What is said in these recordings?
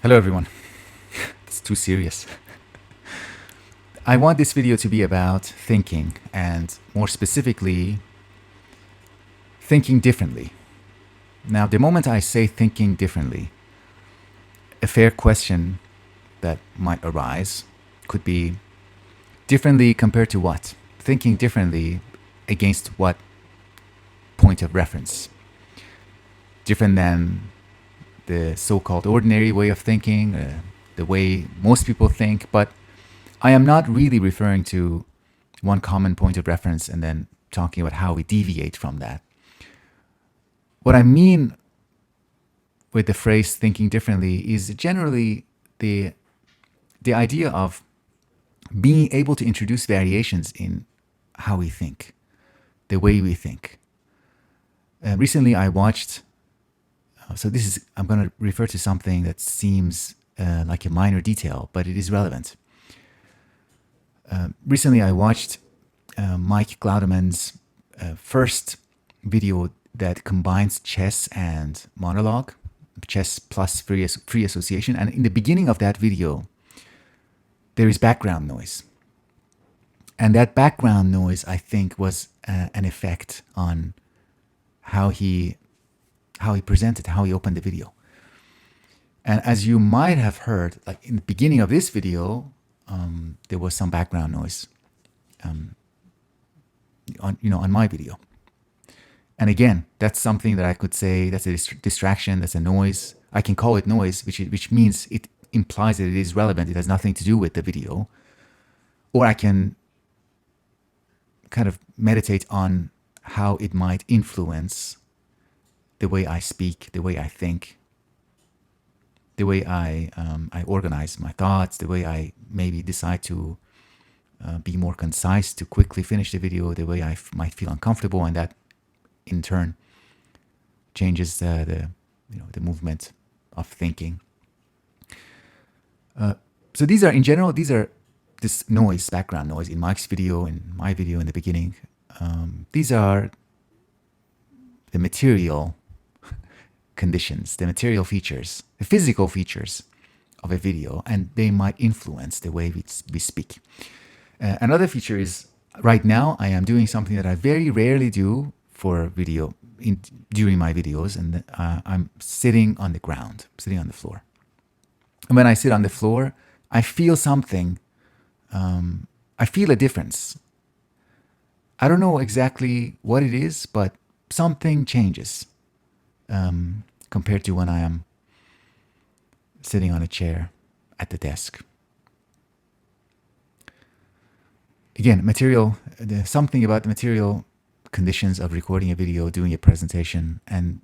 Hello everyone. It's too serious. I want this video to be about thinking, and more specifically, thinking differently. Now, the moment I say thinking differently, a fair question that might arise could be differently compared to what? Thinking differently against what point of reference? Different than the so-called ordinary way of thinking, the way most people think, but I am not really referring to one common point of reference and then talking about how we deviate from that. What I mean with the phrase thinking differently is generally the idea of being able to introduce variations in how we think, the way we think. Recently, I watched, I'm going to refer to something that seems like a minor detail, but it is relevant. Recently, I watched Mike Glaudeman's first video that combines chess and monologue, chess plus free association. And in the beginning of that video, there is background noise. And that background noise, I think, was an effect on how he presented, how he opened the video. And as you might have heard, like in the beginning of this video, there was some background noise on my video. And again, that's something that I could say that's a distraction, that's a noise. I can call it noise, which means it implies that it is relevant. It has nothing to do with the video. Or I can kind of meditate on how it might influence the way I speak, the way I think, the way I organize my thoughts, the way I maybe decide to be more concise, to quickly finish the video, the way I might feel uncomfortable, and that in turn changes the movement of thinking. So these are, in general, this noise, background noise in Mike's video, in my video in the beginning. These are the material conditions, the material features, the physical features of a video, and they might influence the way we speak. Another feature is, right now I am doing something that I very rarely do for video during my videos, and I'm sitting on the ground, sitting on the floor. And when I sit on the floor, I feel something. I feel a difference. I don't know exactly what it is, but something changes compared to when I am sitting on a chair at the desk. Again, something about the material conditions of recording a video, doing a presentation. And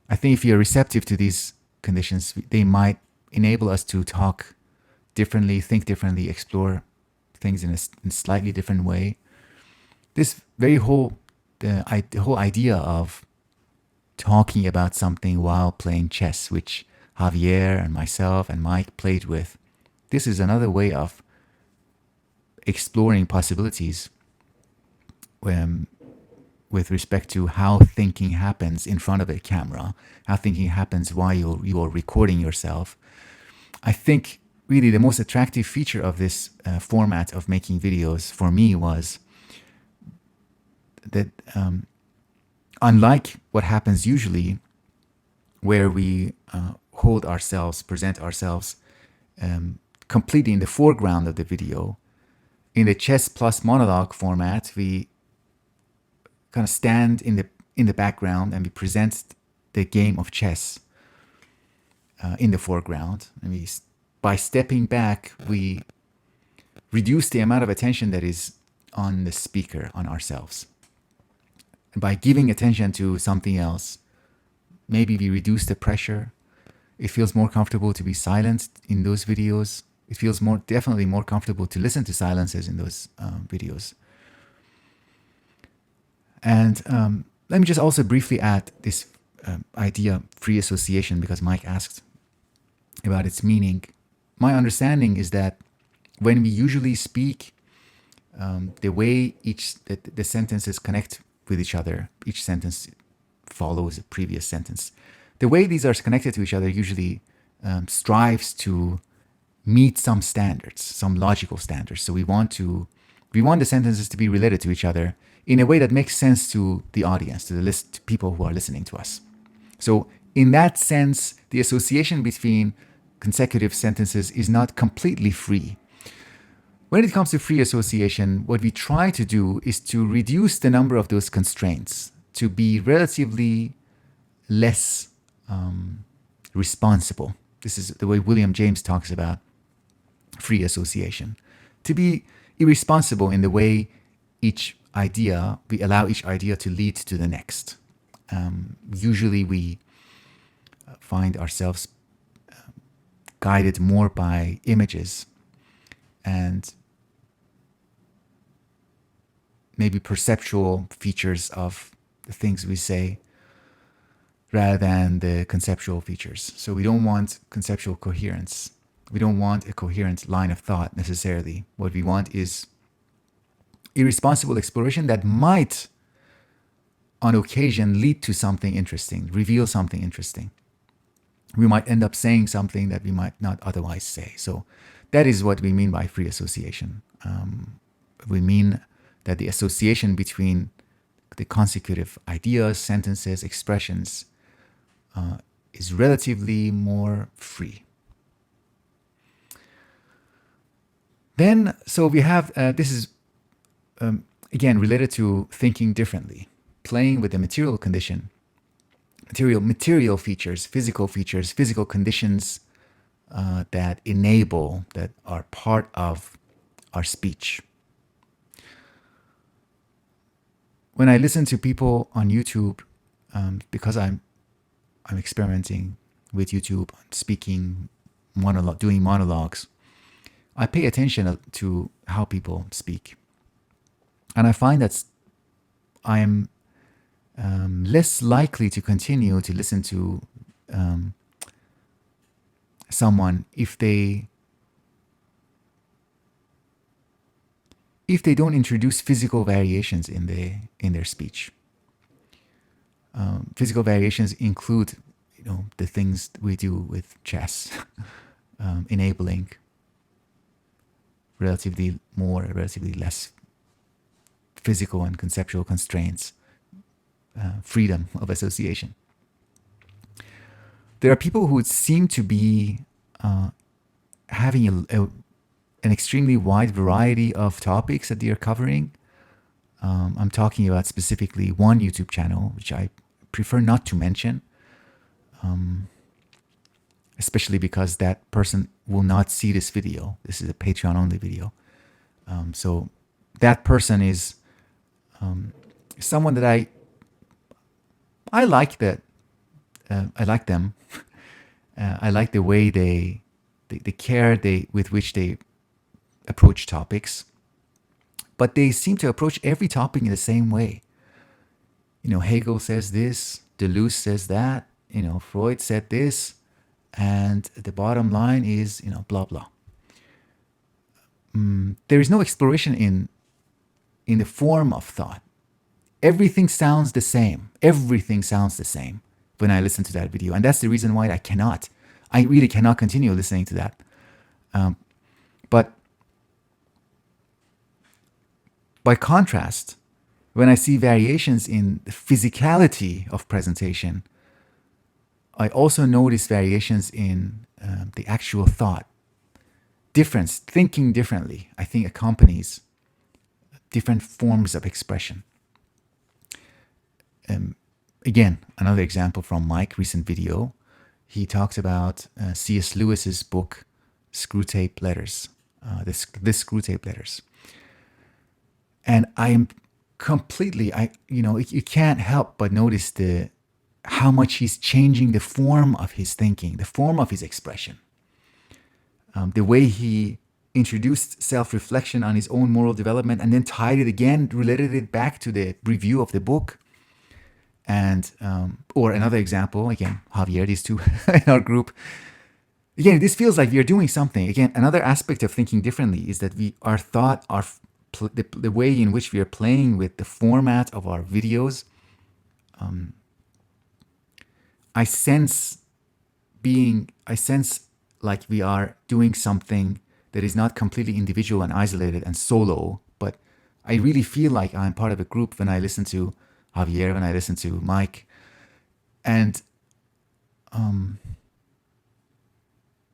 I think if you're receptive to these conditions, they might enable us to talk differently, think differently, explore things in a slightly different way. This the whole idea of talking about something while playing chess, which Javier and myself and Mike played with, this is another way of exploring possibilities with respect to how thinking happens in front of a camera, how thinking happens while you are recording yourself. I think really the most attractive feature of this format of making videos for me was that unlike what happens usually, where we present ourselves completely in the foreground of the video, in the chess plus monologue format, we kind of stand in the background and we present the game of chess in the foreground. And by stepping back, we reduce the amount of attention that is on the speaker, on ourselves. And by giving attention to something else, maybe we reduce the pressure. It feels more comfortable to be silent in those videos. It feels definitely more comfortable to listen to silences in those videos. And let me just also briefly add this idea, free association, because Mike asked about its meaning. My understanding is that when we usually speak, the way the sentences connect with each other, each sentence follows a previous sentence. the way these are connected to each other usually strives to meet some standards, some logical standards. So we want the sentences to be related to each other in a way that makes sense to the audience, to the to people who are listening to us. So in that sense, the association between consecutive sentences is not completely free. When it comes to free association, what we try to do is to reduce the number of those constraints to be relatively less responsible. This is the way William James talks about free association. To be irresponsible in the way we allow each idea to lead to the next. Usually we find ourselves guided more by images and maybe perceptual features of the things we say rather than the conceptual features. So we don't want conceptual coherence. We don't want a coherent line of thought necessarily. What we want is irresponsible exploration that might, on occasion, lead to something interesting, reveal something interesting. We might end up saying something that we might not otherwise say. So that is what we mean by free association. We mean that the association between the consecutive ideas, sentences, expressions is relatively more free. Then, so we have, this is, again, related to thinking differently, playing with the material condition, material features, physical conditions that enable, that are part of our speech. When I listen to people on YouTube, because I'm experimenting with YouTube, speaking, doing monologues, I pay attention to how people speak. And I find that I am less likely to continue to listen to someone if they don't introduce physical variations in their speech. Physical variations include, the things we do with chess, enabling relatively less physical and conceptual constraints, freedom of association. There are people who seem to be having an extremely wide variety of topics that they are covering. I'm talking about specifically one YouTube channel, which I prefer not to mention, especially because that person will not see this video. This is a Patreon-only video. So that person is someone that I like that. I like them. I like the way the care with which they approach topics, but they seem to approach every topic in the same way. Hegel says this, Deleuze says that, Freud said this, and the bottom line is, blah, blah. There is no exploration in the form of thought. Everything sounds the same. Everything sounds the same when I listen to that video. And that's the reason why I really cannot continue listening to that. But by contrast, when I see variations in the physicality of presentation, I also notice variations in the actual thought. Thinking differently, I think, accompanies different forms of expression. Again, another example from Mike's recent video. He talks about C.S. Lewis's book, Screwtape Letters, the Screwtape Letters. And I am completely, you can't help but notice how much he's changing the form of his thinking, the form of his expression. The way he introduced self-reflection on his own moral development and then tied it again, related it back to the review of the book. And, or another example, again, Javier, these two in our group. Again, this feels like we are doing something. Again, another aspect of thinking differently is that the way in which we are playing with the format of our videos. I sense I sense like we are doing something that is not completely individual and isolated and solo, but I really feel like I'm part of a group when I listen to Javier, when I listen to Mike. And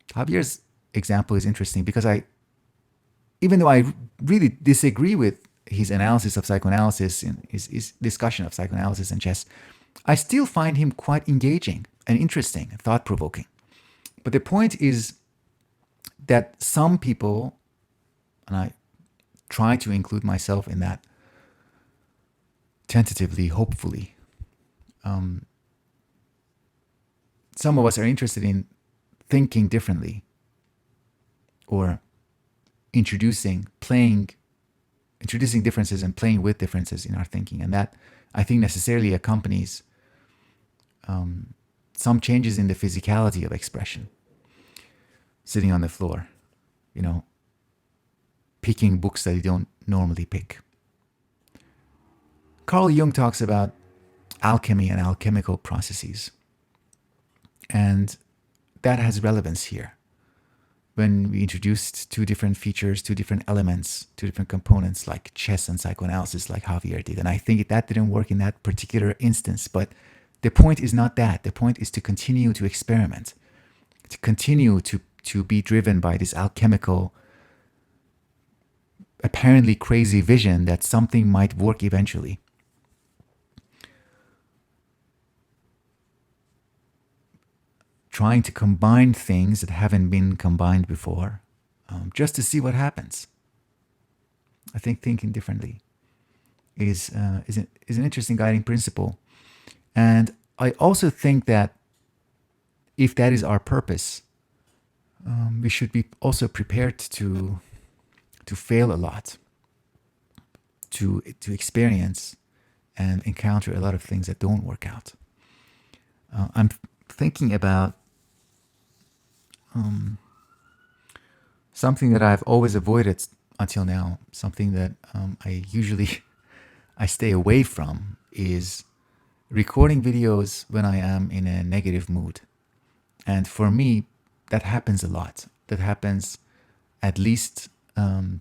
Javier's example is interesting because even though I really disagree with his analysis of psychoanalysis and his discussion of psychoanalysis and chess, I still find him quite engaging and interesting and thought provoking. But the point is that some people, and I try to include myself in that tentatively, hopefully, some of us are interested in thinking differently or introducing differences and playing with differences in our thinking. And that, I think, necessarily accompanies some changes in the physicality of expression. Sitting on the floor, picking books that you don't normally pick. Carl Jung talks about alchemy and alchemical processes. And that has relevance here. When we introduced two different features, two different elements, two different components like chess and psychoanalysis, like Javier did. And I think that didn't work in that particular instance. But the point is not that. The point is to continue to experiment, to continue to be driven by this alchemical, apparently crazy vision that something might work eventually. Trying to combine things that haven't been combined before, just to see what happens. I think thinking differently is an interesting guiding principle. And I also think that if that is our purpose, we should be also prepared to fail a lot, to experience and encounter a lot of things that don't work out. I'm thinking about something that I've always avoided until now, something that I stay away from, is recording videos when I am in a negative mood. And for me, that happens a lot. That happens at least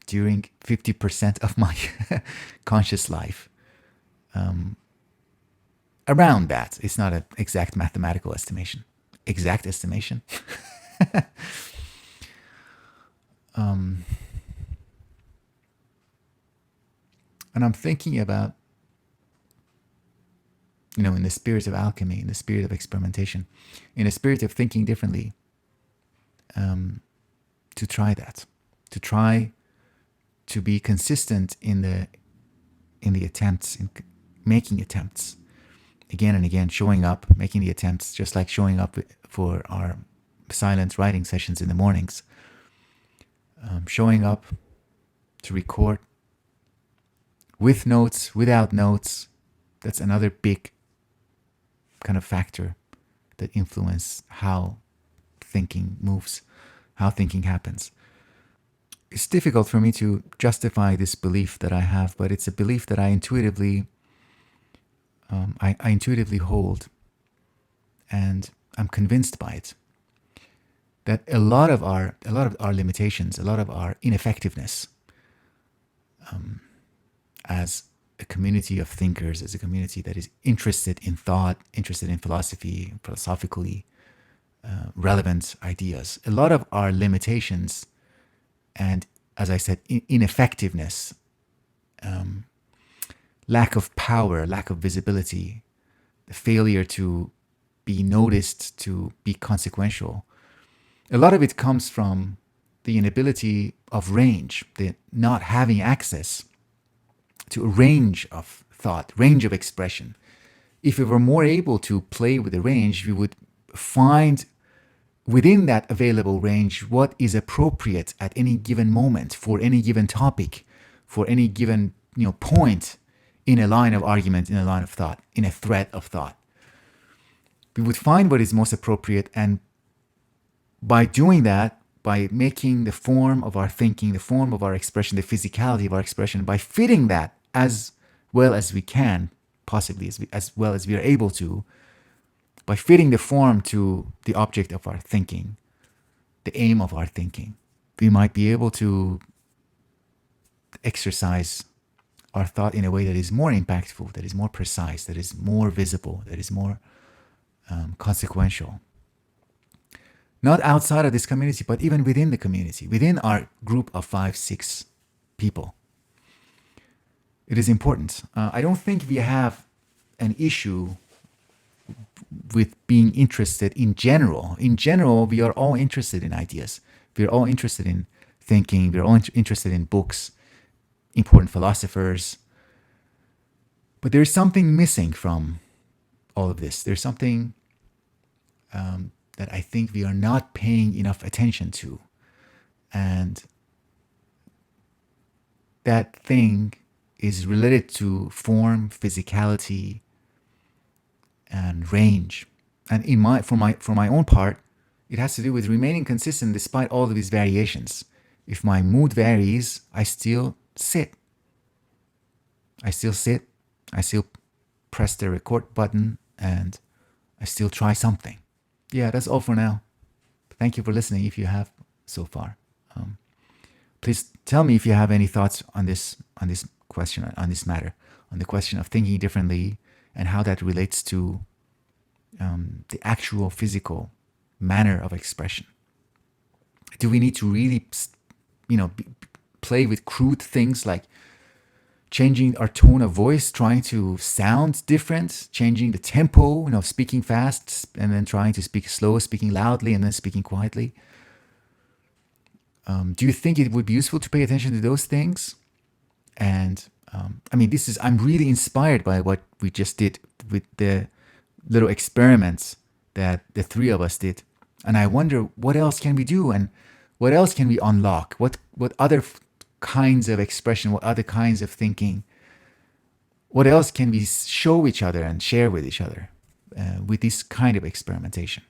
during 50% of my conscious life. Around that. It's not an exact mathematical estimation. Exact estimation? And I'm thinking about, in the spirit of alchemy, in the spirit of experimentation, in the spirit of thinking differently, to try that, to try to be consistent in the attempts, in making attempts again and again, showing up, making the attempts, just like showing up for our silent writing sessions in the mornings, showing up to record with notes, without notes. That's another big kind of factor that influence how thinking moves, how thinking happens. It's difficult for me to justify this belief that I have, but it's a belief that I intuitively hold, and I'm convinced by it. That a lot of our limitations, a lot of our ineffectiveness, as a community of thinkers, as a community that is interested in thought, interested in philosophy, philosophically relevant ideas, a lot of our limitations and, as I said, ineffectiveness, lack of power, lack of visibility, the failure to be noticed, to be consequential, a lot of it comes from the inability of range, the not having access to a range of thought, range of expression. If we were more able to play with the range, we would find within that available range what is appropriate at any given moment for any given topic, for any given point in a line of argument, in a line of thought, in a thread of thought. We would find what is most appropriate, and by doing that, by making the form of our thinking, the form of our expression, the physicality of our expression, by fitting that as well as we can, possibly as well as we are able to, by fitting the form to the object of our thinking, the aim of our thinking, we might be able to exercise our thought in a way that is more impactful, that is more precise, that is more visible, that is more consequential. Not outside of this community, but even within the community, within our group of 5, 6 people. It is important. I don't think we have an issue with being interested in general. In general, we are all interested in ideas. We're all interested in thinking. We're all interested in books, important philosophers. But there's something missing from all of this. There's something that I think we are not paying enough attention to. And that thing is related to form, physicality, and range. And for my own part, it has to do with remaining consistent despite all of these variations. If my mood varies, I still sit. I still press the record button, and I still try something. Yeah, that's all for now. Thank you for listening if you have so far. Please tell me if you have any thoughts on this question, on this matter, on the question of thinking differently and how that relates to the actual physical manner of expression. Do we need to really, play with crude things like changing our tone of voice, trying to sound different, changing the tempo, speaking fast and then trying to speak slow, speaking loudly and then speaking quietly? Do you think it would be useful to pay attention to those things? And I'm really inspired by what we just did with the little experiments that the 3 of us did. And I wonder, what else can we do? And what else can we unlock? What other kinds of expression, what other kinds of thinking, what else can we show each other and share with each other with this kind of experimentation?